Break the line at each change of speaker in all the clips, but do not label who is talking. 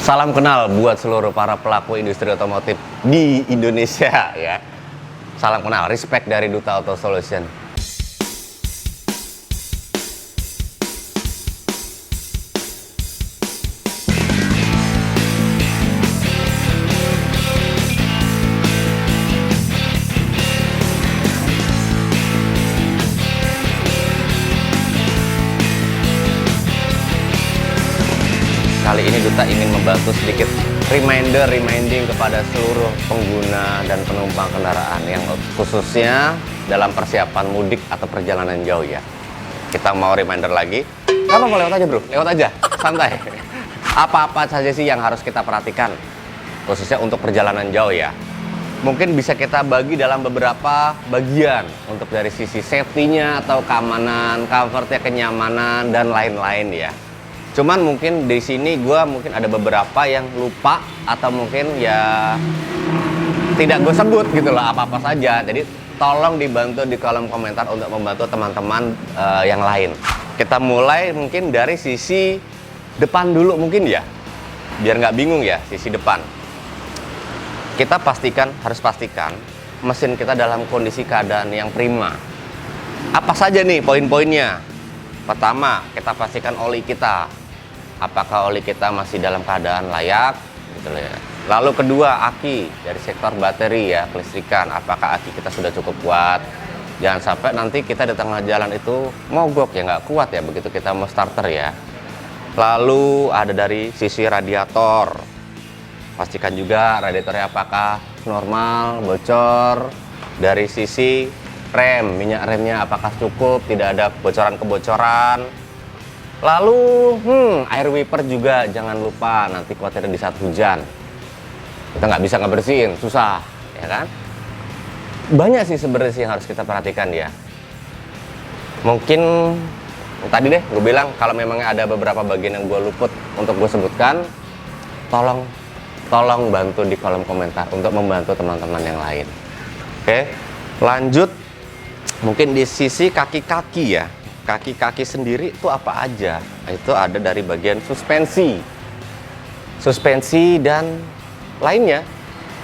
Salam kenal buat seluruh para pelaku industri otomotif di Indonesia ya. Salam kenal, respect dari Duta Auto Solution. Kali ini Duta ingin membantu sedikit reminding kepada seluruh pengguna dan penumpang kendaraan yang khususnya dalam persiapan mudik atau perjalanan jauh ya. Kita mau reminder lagi. Kamu mau lewat aja bro, lewat aja, santai. Apa-apa saja sih yang harus kita perhatikan khususnya untuk perjalanan jauh ya. Mungkin bisa kita bagi dalam beberapa bagian untuk dari sisi safety-nya atau keamanan, comfort-nya, kenyamanan dan lain-lain ya. Cuman mungkin di sini gue mungkin ada beberapa yang lupa atau mungkin ya tidak gue sebut gitu loh apa-apa saja. Jadi tolong dibantu di kolom komentar untuk membantu teman-teman yang lain. Kita mulai mungkin dari sisi depan dulu mungkin ya, biar nggak bingung ya sisi depan. Kita harus pastikan mesin kita dalam kondisi keadaan yang prima. Apa saja nih poin-poinnya? Pertama, kita pastikan oli kita. Apakah oli kita masih dalam keadaan layak gitu ya. Lalu kedua, aki dari sektor bateri ya, kelistrikan, apakah aki kita sudah cukup kuat. Jangan sampai nanti kita di tengah jalan itu mogok ya, nggak kuat ya begitu kita mau starter ya. Lalu ada dari sisi radiator, pastikan juga radiatornya apakah normal, bocor. Dari sisi rem, minyak remnya apakah cukup, tidak ada bocoran-kebocoran. Lalu air wiper juga jangan lupa, nanti khawatir di saat hujan kita nggak bisa ngebersihin, susah ya kan. Banyak sih sebenarnya yang harus kita perhatikan ya. Mungkin tadi deh gue bilang kalau memangnya ada beberapa bagian yang gue luput untuk gue sebutkan, tolong bantu di kolom komentar untuk membantu teman-teman yang lain. Oke, lanjut mungkin di sisi kaki-kaki ya. Kaki-kaki sendiri itu apa aja? Itu ada dari bagian suspensi dan lainnya.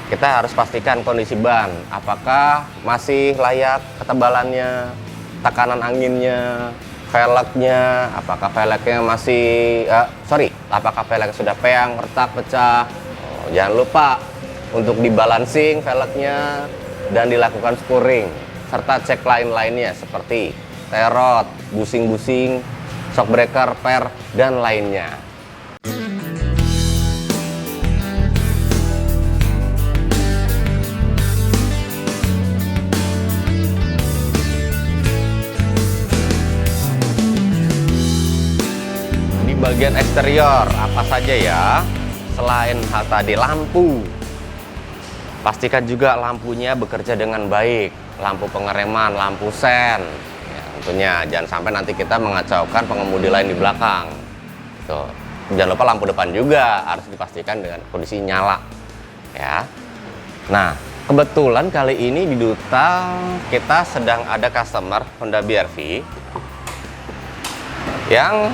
Kita harus pastikan kondisi ban, apakah masih layak ketebalannya, tekanan anginnya, velgnya, apakah velgnya apakah velgnya sudah peang, retak, pecah. Jangan lupa untuk dibalancing velgnya dan dilakukan spuring, serta cek lain-lainnya seperti terot, busing-busing, shock breaker, per, dan lainnya. Di bagian eksterior, apa saja ya? Selain hal tadi, lampu. Pastikan juga lampunya bekerja dengan baik. Lampu pengereman, lampu sen. Tentunya jangan sampai nanti kita mengacaukan pengemudi lain di belakang. Tuh. Jangan lupa lampu depan juga harus dipastikan dengan kondisi nyala ya. Nah, kebetulan kali ini di Duta kita sedang ada customer Honda BR-V yang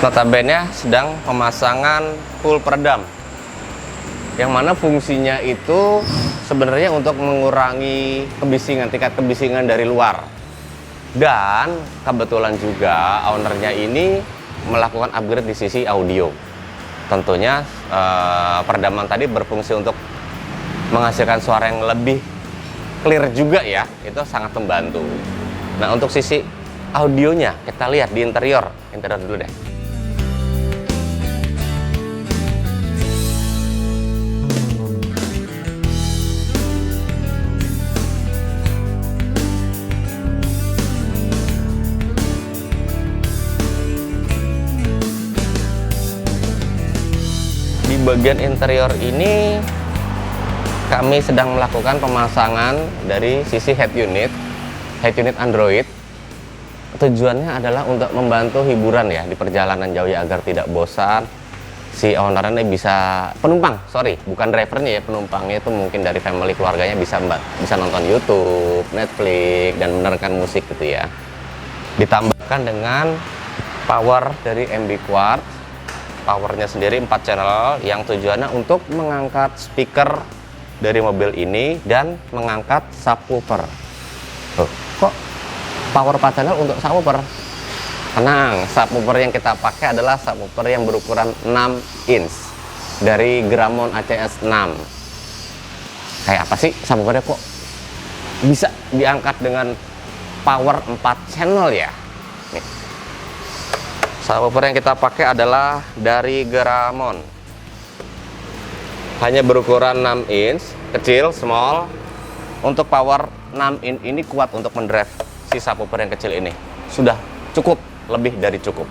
notabene sedang pemasangan full peredam, yang mana fungsinya itu sebenarnya untuk mengurangi kebisingan, tingkat kebisingan dari luar. Dan kebetulan juga ownernya ini melakukan upgrade di sisi audio. Tentunya peredaman tadi berfungsi untuk menghasilkan suara yang lebih clear juga ya. Itu sangat membantu. Nah, untuk sisi audionya kita lihat di interior dulu deh. Bagian interior ini kami sedang melakukan pemasangan dari sisi head unit Android. Tujuannya adalah untuk membantu hiburan ya di perjalanan jauh ya, agar tidak bosan. Si ownernya bisa, bukan drivernya ya, penumpangnya itu mungkin dari family keluarganya bisa nonton YouTube, Netflix, dan mendengarkan musik gitu ya. Ditambahkan dengan power dari MB Quartz powernya sendiri 4 channel yang tujuannya untuk mengangkat speaker dari mobil ini dan mengangkat subwoofer. Tuh, kok power 4 channel untuk subwoofer? Tenang, subwoofer yang kita pakai adalah subwoofer yang berukuran 6 inch dari Gramon ACS 6. Kayak apa sih subwoofernya kok bisa diangkat dengan power 4 channel ya? Nih. Subwoofer yang kita pakai adalah dari Gramon. Hanya berukuran 6 inch, kecil, small. Untuk power 6 inch ini kuat untuk mendrive si subwoofer yang kecil ini. Sudah cukup, lebih dari cukup.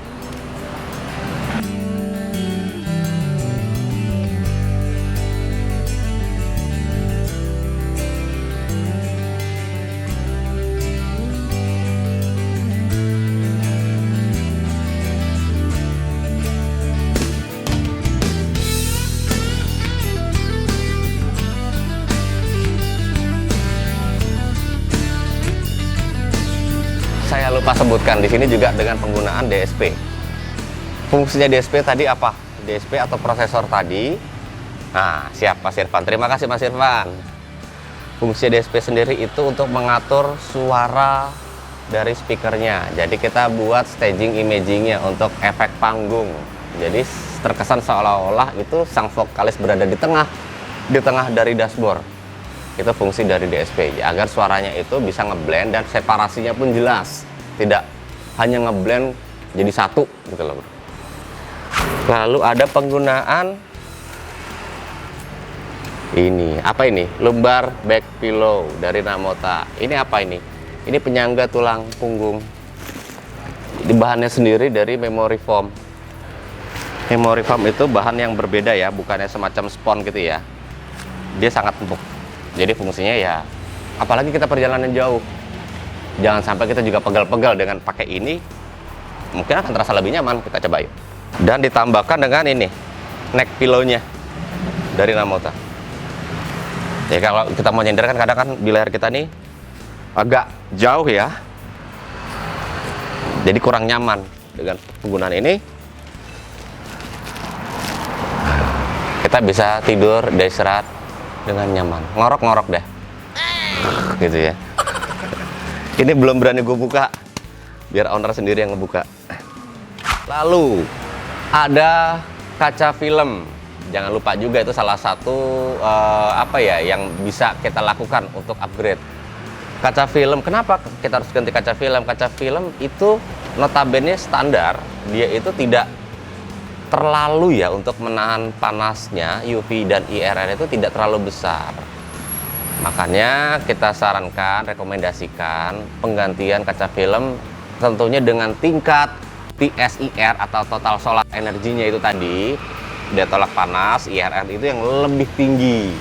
Saya lupa sebutkan di sini juga dengan penggunaan DSP. Fungsinya DSP tadi apa? DSP atau prosesor tadi. Nah, siap Mas Irfan. Terima kasih Mas Irfan. Fungsi DSP sendiri itu untuk mengatur suara dari speakernya. Jadi kita buat staging imagingnya untuk efek panggung. Jadi terkesan seolah-olah itu sang vokalis berada di tengah dari dashboard. Itu fungsi dari DSP agar suaranya itu bisa ngeblend dan separasinya pun jelas, tidak hanya ngeblend jadi satu gitu loh. Lalu ada penggunaan ini, apa ini? Lumbar back pillow dari Namota. Ini apa ini? Ini penyangga tulang punggung. Di bahannya sendiri dari memory foam. Memory foam itu bahan yang berbeda ya, bukannya semacam spons gitu ya. Dia sangat empuk. Jadi fungsinya ya, apalagi kita perjalanan jauh, jangan sampai kita juga pegal-pegal dengan pakai ini, mungkin akan terasa lebih nyaman. Kita coba yuk. Dan ditambahkan dengan ini, neck pillow-nya dari Namota. Ya kalau kita mau nyender kan kadang kan di leher kita nih agak jauh ya, jadi kurang nyaman. Dengan penggunaan ini, kita bisa tidur dan istirahat dengan nyaman, ngorok-ngorok deh gitu ya. Ini belum berani gue buka, biar owner sendiri yang ngebuka. Lalu ada kaca film, jangan lupa juga itu salah satu apa ya yang bisa kita lakukan untuk upgrade kaca film. Kenapa kita harus ganti kaca film? Kaca film itu notabene standar, dia itu tidak terlalu ya untuk menahan panasnya. UV dan IRR itu tidak terlalu besar, makanya kita sarankan, rekomendasikan penggantian kaca film tentunya dengan tingkat TSIR atau total solar energinya itu tadi, daya tolak panas, IRR itu yang lebih tinggi,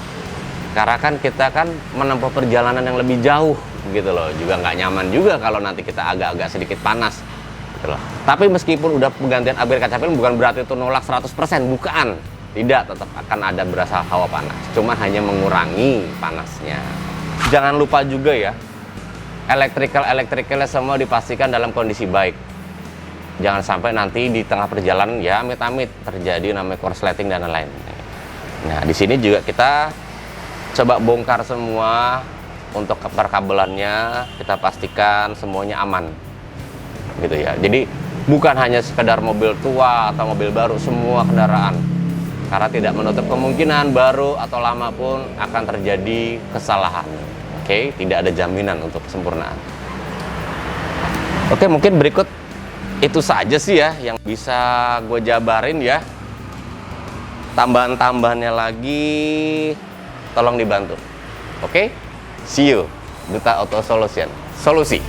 karena kan kita kan menempuh perjalanan yang lebih jauh gitu loh, juga nggak nyaman juga kalau nanti kita agak-agak sedikit panas. Tapi meskipun udah penggantian upgrade kaca film bukan berarti itu nolak 100%, bukan. Tidak, tetap akan ada berasa hawa panas. Cuma hanya mengurangi panasnya. Jangan lupa juga ya, elektrikalnya semua dipastikan dalam kondisi baik. Jangan sampai nanti di tengah perjalanan ya amit-amit terjadi namanya korsleting dan lain-lain. Nah, di sini juga kita coba bongkar semua untuk perkabelannya, kita pastikan semuanya aman. Gitu ya. Jadi bukan hanya sekedar mobil tua atau mobil baru, semua kendaraan, karena tidak menutup kemungkinan baru atau lama pun akan terjadi kesalahan. Oke, tidak ada jaminan untuk kesempurnaan. Oke, mungkin berikut itu saja sih ya yang bisa gue jabarin ya. Tambahan-tambahannya lagi tolong dibantu. Oke, see you. Duta Auto Solution, solusi